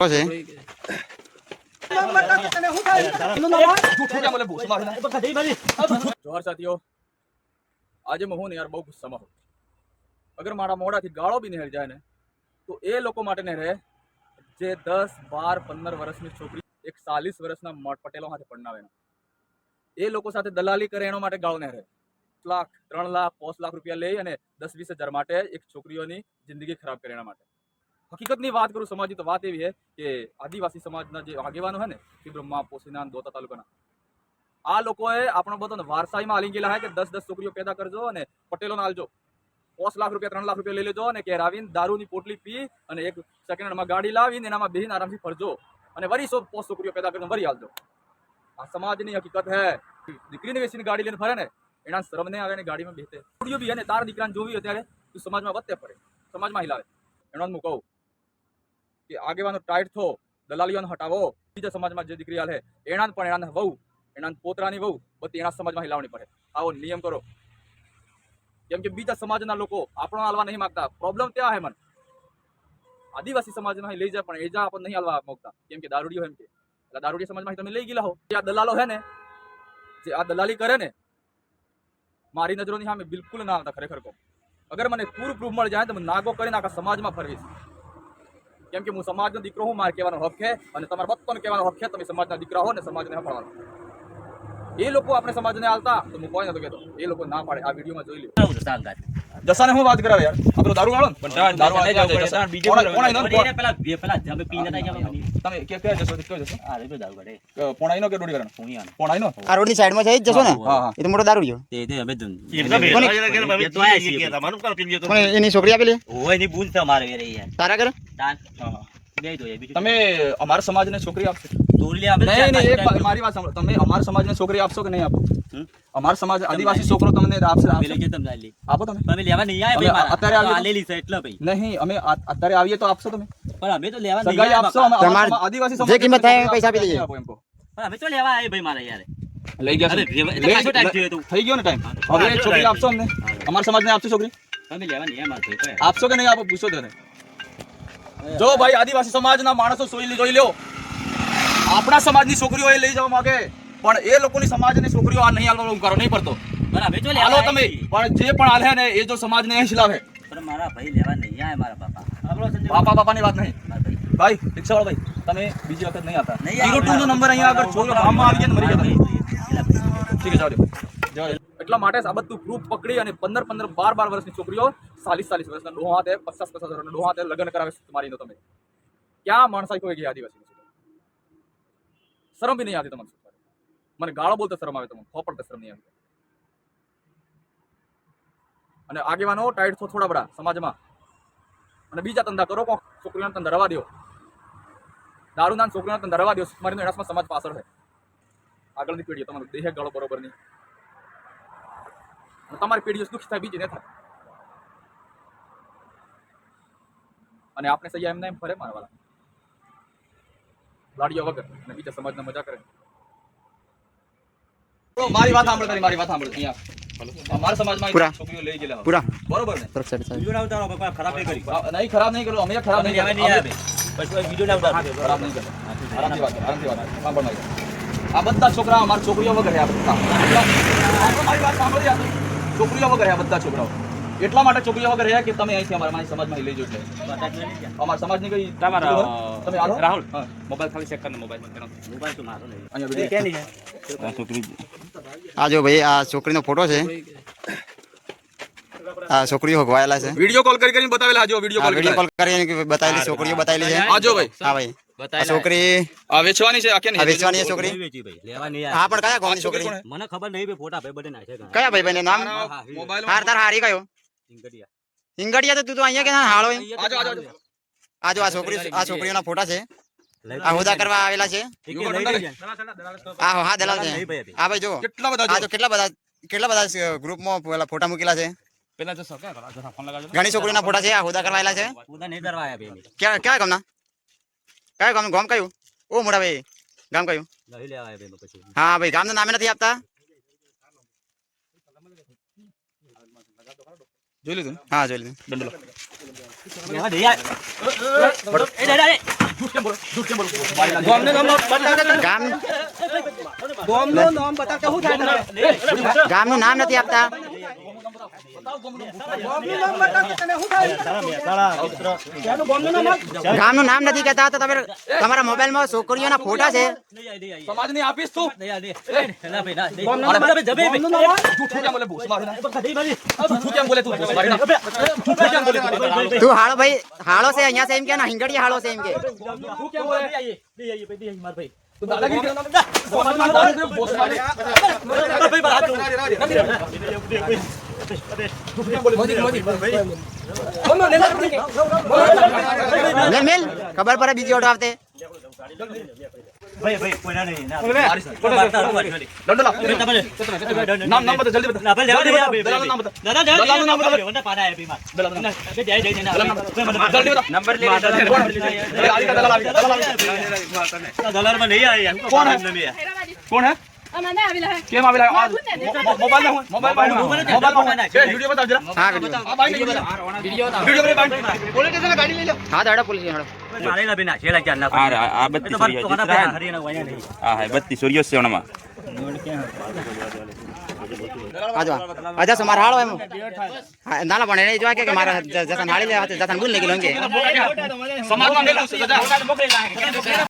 છે જોહર સાથીઓ, આજે હું ને યાર બહુ ગુસ્સામાં હું. અગર મારા મોઢાથી ગાળો બી નીકળી જાય ને તો એ લોકો માટે ને રહે જે 10, 12, 15 વર્ષની છોકરી એક 40 વર્ષના પટેલો સાથે પરણાવે. એ લોકો સાથે દલાલી કરે એના માટે ગાળો ને રહે. લાખ 3 લાખ 5 લાખ રૂપિયા લઈ અને 10-20 હજાર માટે એક છોકરીઓની જિંદગી ખરાબ કરે એના માટે. હકીકતની વાત કરું સમાજની તો વાત એવી છે કે આદિવાસી સમાજના જે આગેવાનો છે ને કે બ્રહ્મા પોસીના દોતા તાલુકાના આ લોકોએ આપણો બધો વારસાઈમાં હાલી ગયેલા છે કે 10-10 છોકરીઓ પેદા કરજો અને પટેલોને આલજો. 5 લાખ રૂપિયા 3 લાખ રૂપિયા લઈ લેજો અને કે આવીને દારૂની પોટલી પી અને એક સેકન્ડ હેન્ડમાં ગાડી લાવીને એનામાં બેહીને આરામથી ફરજો અને વરી 100 છોકરીઓ પેદા કરીને વરી આલજો. આ સમાજની હકીકત હે. દીકરીને વેચીને ગાડી લઈને ફરે ને એના શરમ નહીં આવે ને ગાડીમાં બેસે. છોકરીઓ બી અને તાર દીકરાને જોવી હોય ત્યારે તું સમાજમાં વધતે ફરે, સમાજમાં હિલાવે. એનો હું કહું કે આગેવાનો ટાઈટ થો, દલાલીઓને હટાવો. બીજા સમાજમાં જે દીકરી હાલે એના પણ એના વહુ, એના પોતરાની વહુ બધી એના સમાજમાં હિલાવણી પડે. આવો નિયમ કરો. કેમ કે બીજા સમાજના લોકો આપણો હાલવા નહીં માંગતા. પ્રોબ્લેમ ત્યાં હે. મને આદિવાસી સમાજમાં લઈ જાય પણ એજા આપણને નહીં હાલવા માંગતા. કેમ કે દારૂડિયો એમ કે એટલે દારૂડિયા સમાજમાં તમે લઈ ગયેલા હો. આ દલાલો હે ને જે આ દલાલી કરે ને મારી નજરોની સામે બિલકુલ ના આવતા. ખરેખર કહું, અગર મને પૂરું પ્રૂફ મળી જાય તો મને નાગો કરીને આખા સમાજમાં ફરવીશ. કેમ કે હું સમાજનો દીકરો હું, મારે કહેવાનો હક છે અને તમારા બધાને કહેવાનો હક છે. તમે સમાજના દીકરા હો ને સમાજને હફાળવાનો. એ લોકો આપણે સમાજને હાલતા તો હું કોઈ નતો કહેતો. એ લોકો ના પાડે. આ વિડીયોમાં જોઈ લો. જસાને હું વાત કરાવે યાર. આપણો દારૂ વાળો ને દારૂ વાળો જસા બીજો પેલા જમે પીને તમે કે જસો કયો જસો આ રે દારૂ કાઢે પોણાઈનો કે ડોડી કરવાનો પોણાઈનો આ રોડની સાઈડમાં છે જસો ને એ તો મોટો દારૂ ગયો તે અમે દુન તો આયા છે તમારું કાલ પીજો તો એની છોકરી આપેલી હોય ની ભૂલ છે મારે રે યાર તારા કર તમે અમારા સમાજને છોકરી આપશો? નહીં એક મારી વાત સાંભળો. તમે અમારા સમાજને છોકરી આપશો કે નહીં આપો? અમારા સમાજ આદિવાસી છોકરો તમને આપશે? આપો તમે? અમે લેવા નહીં આવ્યા ભાઈ, અત્યારે આલેલી છે એટલે ભાઈ. નહીં અમે અત્યારે આવીએ તો આપશો તમે? પણ અમે તો લેવા નહીં આવ્યા. આપશો અમારા આદિવાસી સમાજ જે કિંમત થાય પૈસા આપી દઈએ. પણ અમે તો લેવા આવ્યા ભાઈ મારા યાર. લઈ ગયા થઈ ગયો ને ટાઈમ. હવે છોકરી આપશો અમને? અમારા સમાજને આપશો છોકરી? અમે લેવા નહીં આવ્યા. આપશો કે નહીં આપો પૂછો તને. જો ભાઈ આદિવાસી સમાજના માણસો જોઈ લો. આપણા સમાજની છોકરીઓ એ લઈ જવા માંગે પણ એ લોકોની સમાજની છોકરીઓ આ નહીં હાલવાનો હુંકારો નહીં પડતો. બરાબર જો હાલો તમે. પણ જે પણ હાલે ને એ જો સમાજને અહીં ખિલાવે. પણ મારા ભાઈ લેવા નહીં આવે. મારા બાપાની વાત નહીં ભાઈ. રિક્ષાવાળો ભાઈ તમે બીજી વખત નહીં આવતા. 02 નો નંબર અહીંયા આગળ છોકરો ગામમાં આવી ગયા મરી જતા. ઠીક છે જાવ. એટલા માટે આ બધું પ્રૂફ પકડી અને 15, 12 વર્ષની છોકરીઓ 40 વર્ષના ડોહા હાથે 50 વર્ષના ડોહા હાથે લગ્ન કરાવે તમારી. તમે ક્યાં માણસાઈ કોઈ ગઈ આદિવાસી? શરમ બી નહીં આવતી તમને? મને ગાળો બોલતા શરમ આવે તમને? ખોપડતા શરમ નહીં આવતી? અને આગેવાનો ટાઈટ છો થોડા બડા સમાજમાં અને બીજા ધંધા કરો. કોક છોકરીઓના ધંધા રવા દો. દારૂના છોકરીઓના ધંધા રવા દો. મારી એના સમાજ પાછળ છે. આગળની પેઢીઓ તમારો દેહ ગાળો બરોબર નહીં. તમારી પેઢીઓ દુઃખ થાય, બીજી નહીં થાય. અને આપણે સૈયા એમને એમ ફરે મારા વાળા લાડીઓ વગર અને બીજા સમાજના મજા કરે. મારી વાત સાંભળ. મારી વાત સાંભળ. અહીંયા અમારા સમાજમાં છોકરીઓ લઈ ગયેલા પૂરા બરોબર ને? વિડિયો ના ઉતારો બાપા. ખરાબ નહીં કરી. નહીં ખરાબ નહીં કરો. અમે ખરાબ નહીં આવે. પછી વિડિયો ના ઉતારો. ખરાબ નહીં કરો. આરામથી વાત સાંભળ. મારી આ બધા છોકરા અમારા છોકરીઓ વગર આ બધા. મારી વાત સાંભળ. છોકરીઓ વગર આ બધા છોકરાઓ એટલા માટે છોકરીઓ વગર રહ્યા કે તમે અહીંથી અમારા સમાજમાં લઈ જજો. અમારા સમાજની કઈ તમારા તમે રાહુલ મોબાઈલ ખાલી ચેક કરનો. મોબાઈલ તો મારો નહીં. અહીંયા કે નહીં આ છોકરી. આ જો ભાઈ આ છોકરીનો ફોટો છે. આ છોકરીઓ હગવાયેલા છે. વિડિયો કોલ કરીને બતાવેલા. જો વિડિયો કોલ કરીને બતાવેલી છોકરીઓ બતાવેલી છે. આ જો ભાઈ. હા ભાઈ છોકરી આ વેચવાની છે. આખે નહીં વેચવાની છે છોકરી. હા પણ કયા ગામની છોકરી? મને ખબર નહીં ભાઈ. ફોટા ભાઈ બડે નાખે. કયા ભાઈ ભાઈ નામ? મોબાઈલ હાર તાર હારી કયો? હિંગડિયા તો તું તો અહીંયા કે હાળો. આજો આ છોકરીઓના ફોટા છે. આ હોદા કરવા આવેલા છે. હા દલાલ છે. હા ભાઈ જો કેટલા બધા ગ્રુપમાં ફોટા મૂકેલા છે. ઘણી છોકરીઓના ફોટા છે. આ હોદા કરવા આવેલા છે. કયા ગામના? કયા ગામ? ગામ કયું? ઓ મોટા ભાઈ ગામ કયું? હા ભાઈ ગામનું નામે નથી આપતા. જોઈ લીધું ને? હા જોઈ લીધું. દંડો લો. ગામનું નામ નથી આપતા. ગામનું નામ નથી કહેતા તો તમે તમારા મોબાઈલમાં છોકરીઓના ફોટા છે. સમાજની આપીશ તું તું હાળો ભાઈ હાળો છે અહીંયા છે એમ કે ના હિંગડિયા હાળો છે એમ કે મેલ મેલ ખબર પડે બીજી ઓટો આવતે નામ નામ બતા જલ્દી બતા नंबर ले दलाल में नहीं आया कौन है कौन है केम आवेला आज मोबाइल में मोबाइल वीडियो बता जरा हां वीडियो वीडियो में पुलिस स्टेशन गाड़ी ले लो हां दाड़ा पुलिस हां मारेला बिना छेला क्या ना आ 32 सूर्य से ओणमा आजो आजा समार हाळो एम नाला पण એને જોવા કે મારા જસન હાળી લે જસન બોલ ને કે લોંગે समाज में